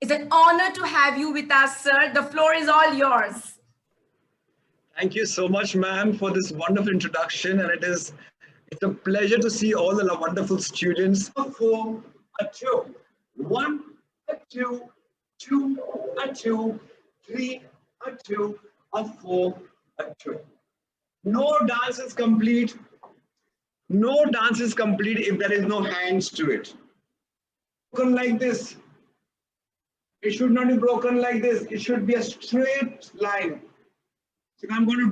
It's an honor to have you with us, sir. The floor is all yours. Thank you so much, ma'am, for this wonderful introduction. And it's a pleasure to see all the wonderful students. 4, a 2, 1, a 2, 2, a 2, 3, a 2, a 4, a 2. No dance is complete. No dance is complete if there is no hands to it. Broken like this. It should not be broken like this. It should be a straight line. So if I'm going to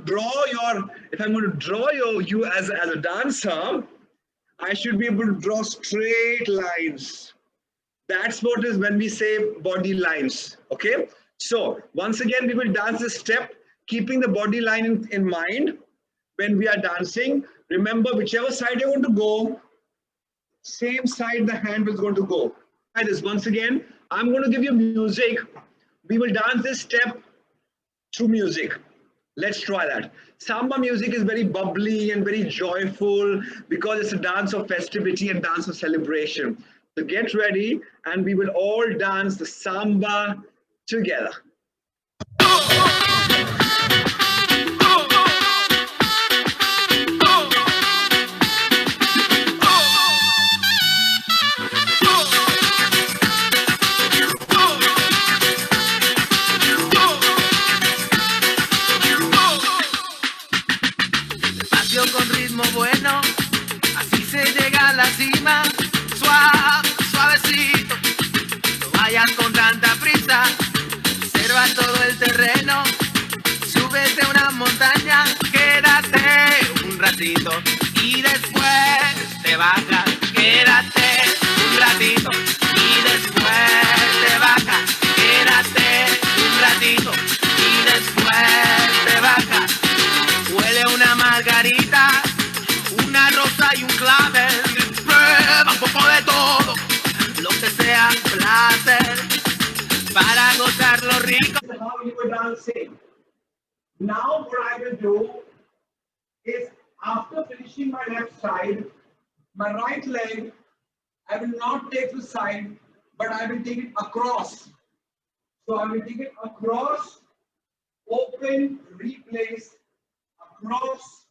draw you as a dancer, I should be able to draw straight lines. That's what is when we say body lines. Okay. So once again, we will dance this step, keeping the body line in mind when we are dancing. Remember, whichever side you want to go, same side the hand is going to go. Once again, I'm going to give you music. We will dance this step through music. Let's try that. Samba music is very bubbly and very joyful because it's a dance of festivity and dance of celebration. So get ready and we will all dance the samba together. Con ritmo bueno, así se llega a la cima, suave, suavecito, no vayas con tanta prisa, observa todo el terreno, súbete a una montaña, quédate un ratito y después te bajas, quédate un ratito y después te bajas, quédate un ratito y después te bajas. Huele una margarita, una rosa y un clavel. Prueba un poco de todo, lo que sea placer, para gozar lo rico. How you were dancing. Now what I will do is, after finishing my left side, my right leg, I will not take to the side, but I will take it across. So I will take it across, open, replace, across,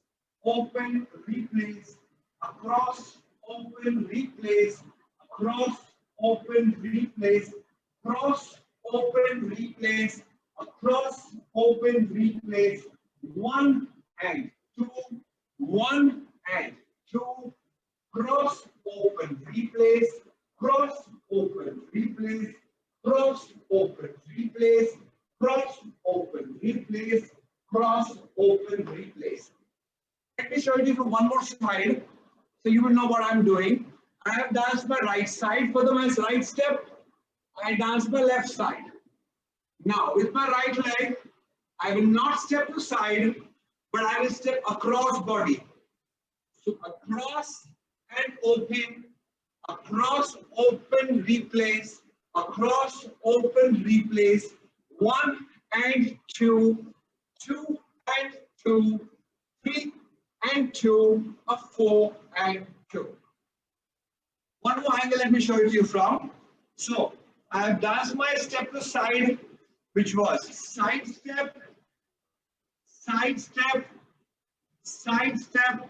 open, replace, across, open, replace, across, open, replace, cross, open, replace, across, open, replace, 1 and 2, 1 and 2, cross, open, replace, cross, open, replace, cross, open, replace, cross, open, replace, cross, open, replace. Let me show you from one more side so you will know what I'm doing. I have danced my right side. For the right step, I dance my left side. Now with my right leg, I will not step to side, but I will step across body. So across and open, across, open, replace, across, open, replace, 1 and 2, 2 and 2, 3 and 2, 4 and 2. One more angle, let me show it to you from. So I have danced my step to side, which was side step, side step, side step,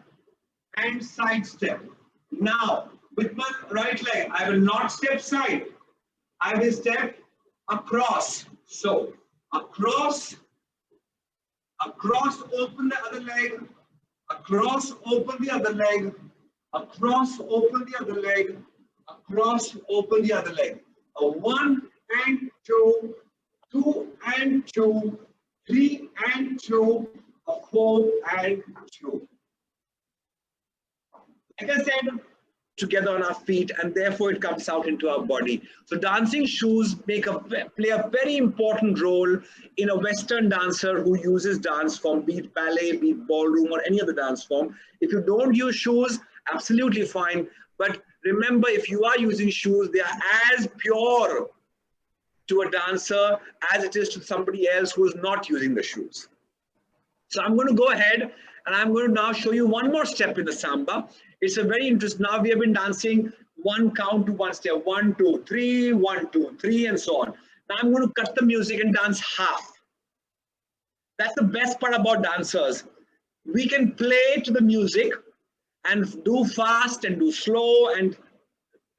and side step. Now with my right leg, I will not step side. I will step across. So across, across, open the other leg, across, open the other leg, across, open the other leg, across, open the other leg. 1 and 2, 2 and 2, 3 and 2, 4 and 2. Like I said, together on our feet, and therefore it comes out into our body. So dancing shoes play a very important role in a Western dancer who uses dance form, be it ballet, be it ballroom, or any other dance form. If you don't use shoes, absolutely fine. But remember, if you are using shoes, they are as pure to a dancer as it is to somebody else who is not using the shoes. So I'm going to go ahead and I'm going to now show you one more step in the samba. It's a very interesting. Now we have been dancing one count to one step, 1, 2, 3, 1, 2, 3, and so on. Now I'm going to cut the music and dance half. That's the best part about dancers. We can play to the music and do fast and do slow and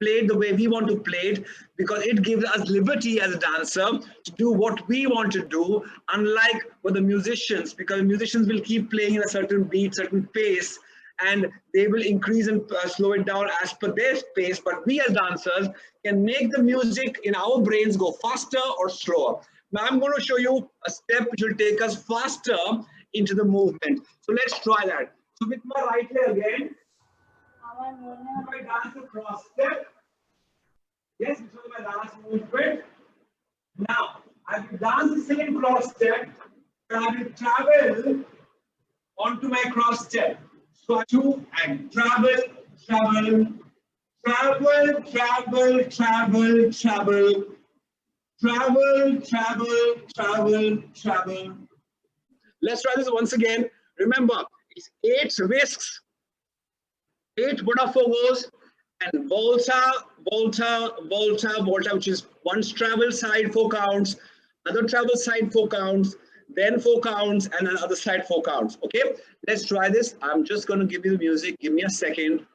play it the way we want to play it, because it gives us liberty as a dancer to do what we want to do, unlike with the musicians, because musicians will keep playing in a certain beat, certain pace, and they will increase and slow it down as per their pace. But we as dancers can make the music in our brains go faster or slower. Now I'm going to show you a step which will take us faster into the movement. So let's try that. So with my right leg again, I dance a cross step. Yes, this was my last movement. Now I will dance the same cross step, but I will travel onto my cross step. So I do and travel, travel, travel, travel, travel, travel, travel, travel, travel, travel. Let's try this once again. Remember, it's 8 whisks, 8 Vodafogos, and volta, volta, volta, volta, which is one travel side 4 counts, other travel side 4 counts, then 4 counts, and then other side 4 counts. Okay, let's try this. I'm just going to give you the music. Give me a second.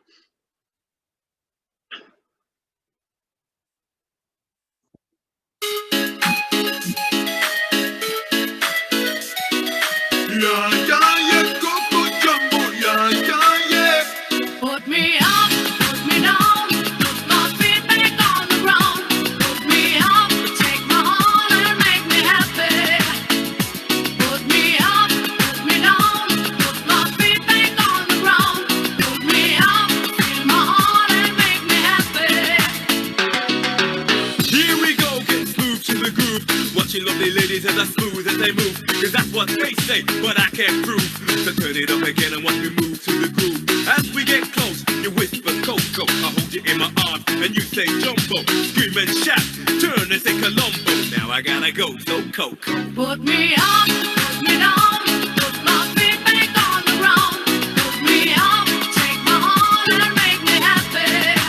Put me up, put me down, put my feet back on the ground. Put me up, take my heart and make me happy. Put me up, put me down, put my feet back on the ground. Put me up, feel my heart and make me happy. Here we go, get smooth to the groove. Watching lovely ladies as I smooth as they move. Cause that's what they say, but I can't prove. So turn it up again and watch me move to the groove. As we get close, you whisper Coco. I hold you in my arms and you say Jumbo. Scream and shout, turn and say Colombo. Now I gotta go, so Coco. Put me up, put me down, put my feet back on the ground. Put me up, take my heart and make me happy.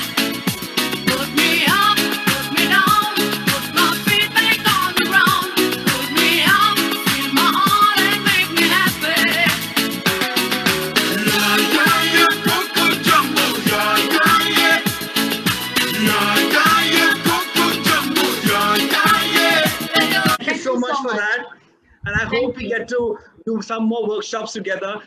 Put me up, put me down, put my feet back on the ground. Put me up, feel my heart and make me happy. Coco Jumbo, Coco Jumbo, Thank you so much for that. And I hope we get to do some more workshops together.